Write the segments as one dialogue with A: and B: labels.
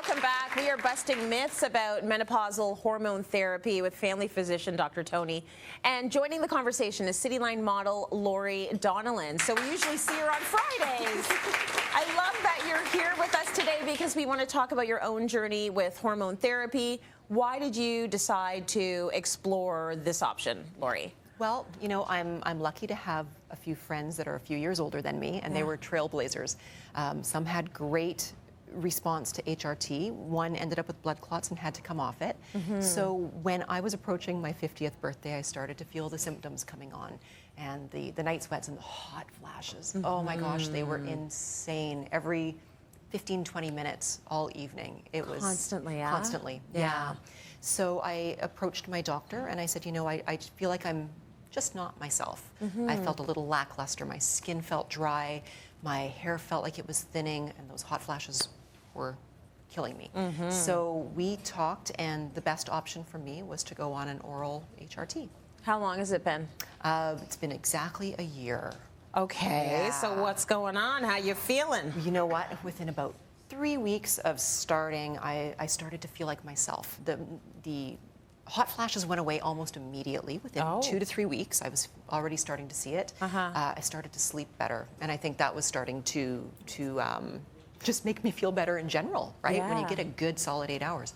A: Welcome back. We are busting myths about menopausal hormone therapy with family physician Dr. Tony. And joining the conversation is Cityline model Lori Dawnolyn. So we usually see her on Fridays. I love that you're here with us today because we want to talk about your own journey with hormone therapy. Why did you decide to explore this option, Lori?
B: Well, you know, I'm lucky to have a few friends that are a few years older than me, and they were trailblazers. Some had great response to HRT. One ended up with blood clots and had to come off it. So when I was approaching my 50th birthday, I started to feel the symptoms coming on, and the night sweats and the hot flashes. Oh my gosh, they were insane. Every 15, 20 minutes all evening. It was
A: constantly, yeah?
B: Constantly, yeah. So I approached my doctor and I said, you know, I feel like I'm just not myself. I felt a little lackluster. My skin felt dry. My hair felt like it was thinning, and those hot flashes were killing me. So we talked, and the best option for me was to go on an oral HRT.
A: How long has it been?
B: It's been exactly a year.
A: Okay, so what's going on? How you feeling?
B: You know what? Within about 3 weeks of starting, I started to feel like myself. The hot flashes went away almost immediately. Within 2 to 3 weeks, I was already starting to see it. I started to sleep better, and I think that was starting to just make me feel better in general, right? When you get a good solid 8 hours.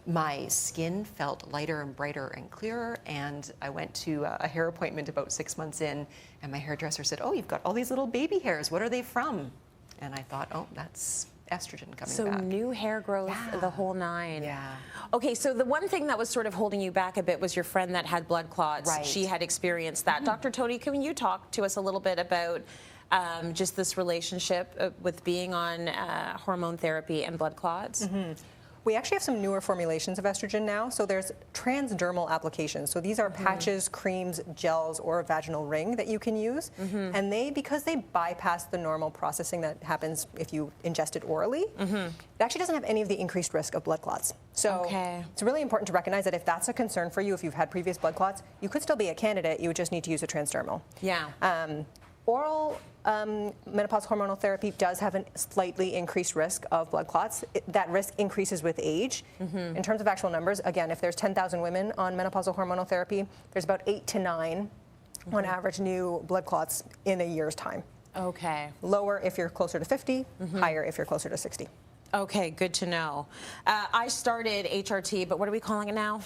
B: My skin felt lighter and brighter and clearer, and I went to a hair appointment about 6 months in, and my hairdresser said, "Oh, you've got all these little baby hairs. What are they from?" And I thought, oh, that's estrogen coming back.
A: So new hair growth, the whole nine.
B: Yeah.
A: Okay, so the one thing that was sort of holding you back a bit was your friend that had blood clots.
B: Right.
A: She had experienced that. Dr. Tony, can you talk to us a little bit about just this relationship with being on hormone therapy and blood clots?
C: We actually have some newer formulations of estrogen now. So there's transdermal applications. So these are patches, creams, gels, or a vaginal ring that you can use. And because they bypass the normal processing that happens if you ingest it orally, it actually doesn't have any of the increased risk of blood clots. So it's really important to recognize that if that's a concern for you, if you've had previous blood clots, you could still be a candidate. You would just need to use a transdermal. Oral menopausal hormonal therapy does have a slightly increased risk of blood clots. That risk increases with age. In terms of actual numbers, again, if there's 10,000 women on menopausal hormonal therapy, there's about 8 to 9 on average new blood clots in a year's time. Lower if you're closer to 50, higher if you're closer to 60.
A: Okay, good to know. I started HRT, but what are we calling it now?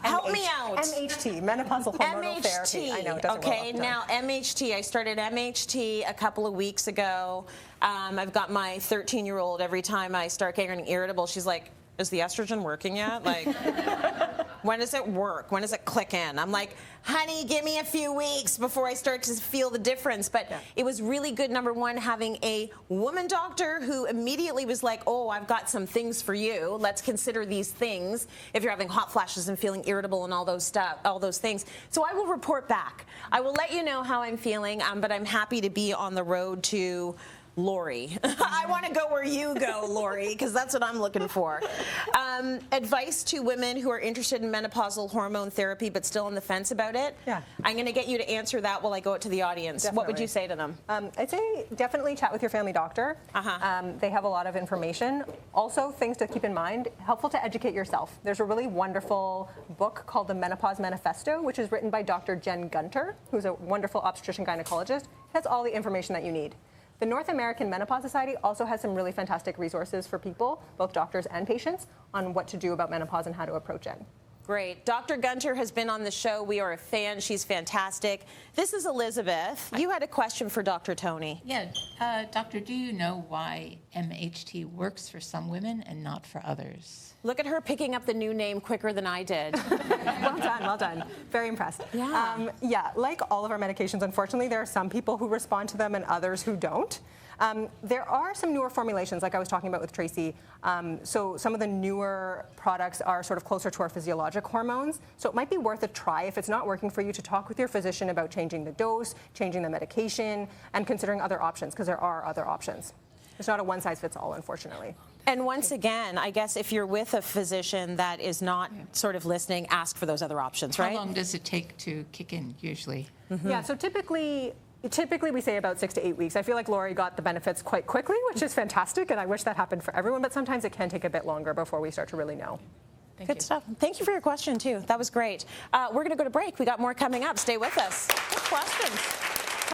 A: Help me out.
C: MHT, menopausal hormonal therapy. I know, it doesn't roll off the tongue.
A: Now MHT. I started MHT a couple of weeks ago. I've got my 13-year-old. Every time I start getting irritable, she's like, "Is the estrogen working yet? Like, when does it work? When does it click in?" I'm like, "Honey, give me a few weeks before I start to feel the difference." But it was really good, number one, having a woman doctor who immediately was like, "Oh, I've got some things for you. Let's consider these things if you're having hot flashes and feeling irritable and all those things." So I will report back. I will let you know how I'm feeling, but I'm happy to be on the road to Lori. I want to go where you go, Lori, because that's what I'm looking for. Advice to women who are interested in menopausal hormone therapy but still on the fence about it. I'm going to get you to answer that while I go out to the audience. What would you say to them?
C: I'd say definitely chat with your family doctor. They have a lot of information. Also, things to keep in mind, helpful to educate yourself. There's a really wonderful book called The Menopause Manifesto, which is written by Dr. Jen Gunter, who's a wonderful obstetrician gynecologist. It has all the information that you need. The North American Menopause Society also has some really fantastic resources for people, both doctors and patients, on what to do about menopause and how to approach it.
A: Great. Dr. Gunter has been on the show. We are a fan. She's fantastic. This is Elizabeth. You had a question for Dr. Tony.
D: Yeah. Doctor, do you know why MHT works for some women and not for others?
A: Look at her picking up the new name quicker than I did.
C: Well done, well done. Very impressed. Yeah, like all of our medications, unfortunately, there are some people who respond to them and others who don't. There are some newer formulations, like I was talking about with Tracy. So some of the newer products are sort of closer to our physiologic hormones. So it might be worth a try if it's not working for you to talk with your physician about changing the dose, changing the medication, and considering other options, because there are other options. It's not a one-size-fits-all, unfortunately.
A: And once again, I guess if you're with a physician that is not sort of listening, ask for those other options, right?
D: How long does it take to kick in, usually?
C: Yeah, so typically Typically, we say about 6 to 8 weeks. I feel like Lori got the benefits quite quickly, which is fantastic, and I wish that happened for everyone, but sometimes it can take a bit longer before we start to really know.
A: Good stuff. Thank you for your question, too. That was great. We're going to go to break. We got more coming up. Stay with us. Good questions.